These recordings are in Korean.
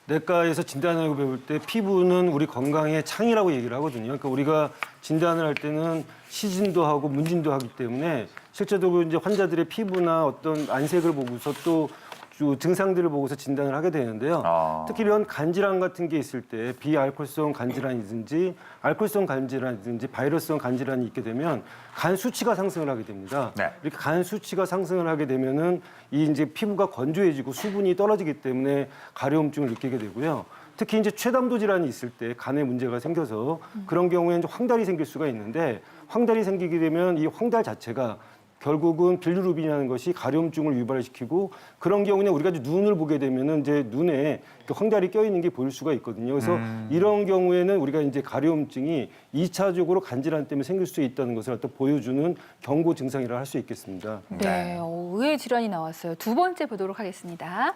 내과에서 진단하고 배울 때 피부는 우리 건강의 창이라고 얘기를 하거든요. 그러니까 우리가 진단을 할 때는 시진도 하고 문진도 하기 때문에 실제적으로 이제 환자들의 피부나 어떤 안색을 보고서 또 증상들을 보고서 진단을 하게 되는데요. 특히 이런 간질환 같은 게 있을 때 비알코올성 간질환이든지 알코올성 간질환이든지 바이러스성 간질환이 있게 되면 간 수치가 상승을 하게 됩니다. 네. 이렇게 간 수치가 상승을 하게 되면은 이 이제 피부가 건조해지고 수분이 떨어지기 때문에 가려움증을 느끼게 되고요. 특히 이제 췌담도 질환이 있을 때 간에 문제가 생겨서 그런 경우에 이제 황달이 생길 수가 있는데 황달이 생기게 되면 이 황달 자체가 결국은 빌루루빈이라는 것이 가려움증을 유발시키고 그런 경우에 우리가 이제 눈을 보게 되면은 이제 눈에 황달이 껴있는 게 보일 수가 있거든요. 그래서 이런 경우에는 우리가 이제 가려움증이 2차적으로 간질환 때문에 생길 수 있다는 것을 또 보여주는 경고 증상이라 할 수 있겠습니다. 네, 의외의 질환이 나왔어요. 두 번째 보도록 하겠습니다.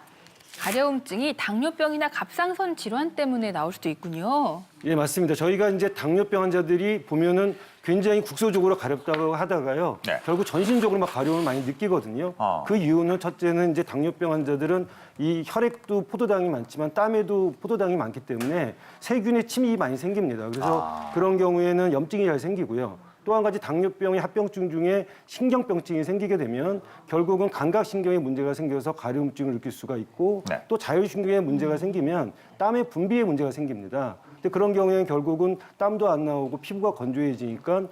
가려움증이 당뇨병이나 갑상선 질환 때문에 나올 수도 있군요. 예, 맞습니다. 저희가 이제 당뇨병 환자들이 보면은 굉장히 국소적으로 가렵다고 하다가요. 네. 결국 전신적으로 막 가려움을 많이 느끼거든요. 그 이유는 첫째는 이제 당뇨병 환자들은 이 혈액도 포도당이 많지만 땀에도 포도당이 많기 때문에 세균의 침입이 많이 생깁니다. 그래서 그런 경우에는 염증이 잘 생기고요. 또 한 가지 당뇨병의 합병증 중에 신경병증이 생기게 되면 결국은 감각신경에 문제가 생겨서 가려움증을 느낄 수가 있고 네. 또 자율신경에 문제가 생기면 땀의 분비에 문제가 생깁니다. 근데 그런 경우에는 결국은 땀도 안 나오고 피부가 건조해지니까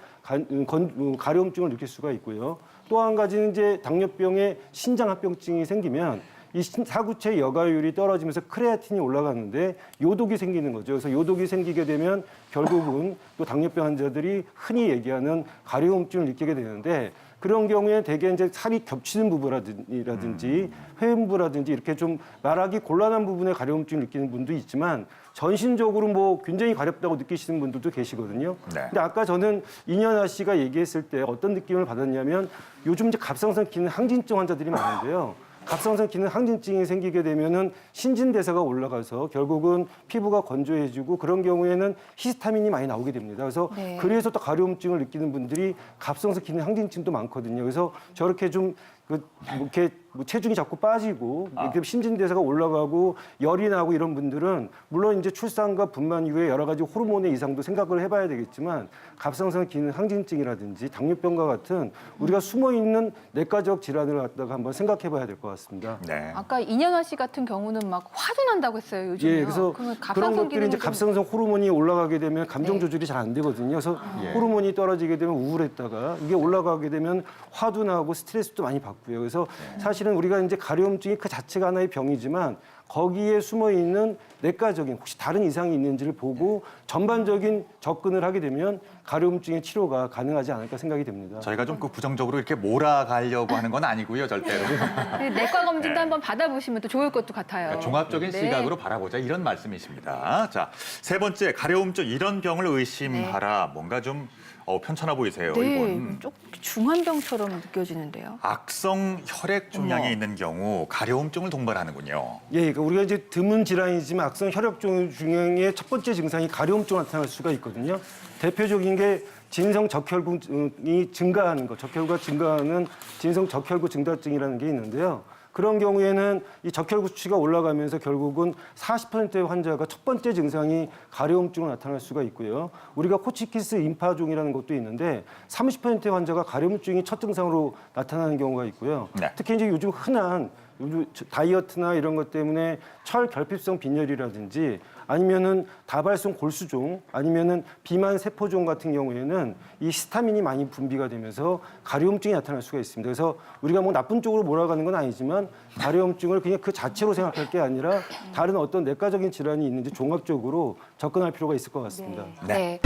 가려움증을 느낄 수가 있고요. 또 한 가지는 이제 당뇨병의 신장합병증이 생기면 이 사구체 여가율이 떨어지면서 크레아틴이 올라가는데 요독이 생기는 거죠. 그래서 요독이 생기게 되면 결국은 또 당뇨병 환자들이 흔히 얘기하는 가려움증을 느끼게 되는데 그런 경우에 대개 이제 살이 겹치는 부분이라든지 회음부라든지 이렇게 좀 말하기 곤란한 부분에 가려움증을 느끼는 분도 있지만 전신적으로 뭐 굉장히 가렵다고 느끼시는 분들도 계시거든요. 네. 근데 아까 저는 이년아 씨가 얘기했을 때 어떤 느낌을 받았냐면 요즘 이제 갑상선 기능 항진증 환자들이 많은데요. 갑상선 기능 항진증이 생기게 되면은 신진대사가 올라가서 결국은 피부가 건조해지고 그런 경우에는 히스타민이 많이 나오게 됩니다. 그래서 네. 그래서 또 가려움증을 느끼는 분들이 갑상선 기능 항진증도 많거든요. 그래서 저렇게 좀 이렇게 체중이 자꾸 빠지고 이렇게 신진대사가 올라가고 열이 나고 이런 분들은 물론 이제 출산과 분만 이후에 여러 가지 호르몬의 이상도 생각을 해봐야 되겠지만 갑상선 기능 항진증이라든지 당뇨병과 같은 우리가 숨어 있는 내과적 질환을 갖다가 한번 생각해봐야 될 것 같습니다. 네. 아까 이년아 씨 같은 경우는 막 화도 난다고 했어요, 요즘에. 예, 그래서 그런 것들이 이제 갑상선 호르몬이 올라가게 되면 감정 조절이 잘 안 되거든요. 그래서 호르몬이 떨어지게 되면 우울했다가 이게 올라가게 되면 화도 나고 스트레스도 많이 받고요. 그래서 사실은 우리가 이제 가려움증이 그 자체가 하나의 병이지만 거기에 숨어 있는 내과적인 혹시 다른 이상이 있는지를 보고 전반적인 접근을 하게 되면 가려움증의 치료가 가능하지 않을까 생각이 됩니다. 저희가 좀 그 부정적으로 이렇게 몰아가려고 하는 건 아니고요, 절대로. 내과 검진도 한번 받아보시면 또 좋을 것도 같아요. 그러니까 종합적인 네. 시각으로 바라보자 이런 말씀이십니다. 자, 세 번째 가려움증 이런 병을 의심하라. 뭔가 좀 편찮아 보이세요, 네, 이건. 좀 중환병처럼 느껴지는데요. 악성 혈액 종양이 있는 경우 가려움증을 동반하는군요. 예, 그러니까 우리가 이제 드문 질환이지만 악성 혈액 종양의 첫 번째 증상이 가려움증으로 나타날 수가 있거든요. 대표적인 게 진성 적혈구이 증가하는 것, 적혈구가 증가하는 진성 적혈구 증가증이라는 게 있는데요. 그런 경우에는 이 적혈구 수치가 올라가면서 결국은 40%의 환자가 첫 번째 증상이 가려움증으로 나타날 수가 있고요. 우리가 호치키스 림파종이라는 것도 있는데 30%의 환자가 가려움증이 첫 증상으로 나타나는 경우가 있고요. 네. 특히 이제 요즘 흔한 다이어트나 이런 것 때문에 철결핍성 빈혈이라든지 아니면은 다발성 골수종 아니면은 비만 세포종 같은 경우에는 이 히스타민이 많이 분비가 되면서 가려움증이 나타날 수가 있습니다. 그래서 우리가 뭐 나쁜 쪽으로 몰아가는 건 아니지만 가려움증을 그냥 그 자체로 생각할 게 아니라 다른 어떤 내과적인 질환이 있는지 종합적으로 접근할 필요가 있을 것 같습니다. 네.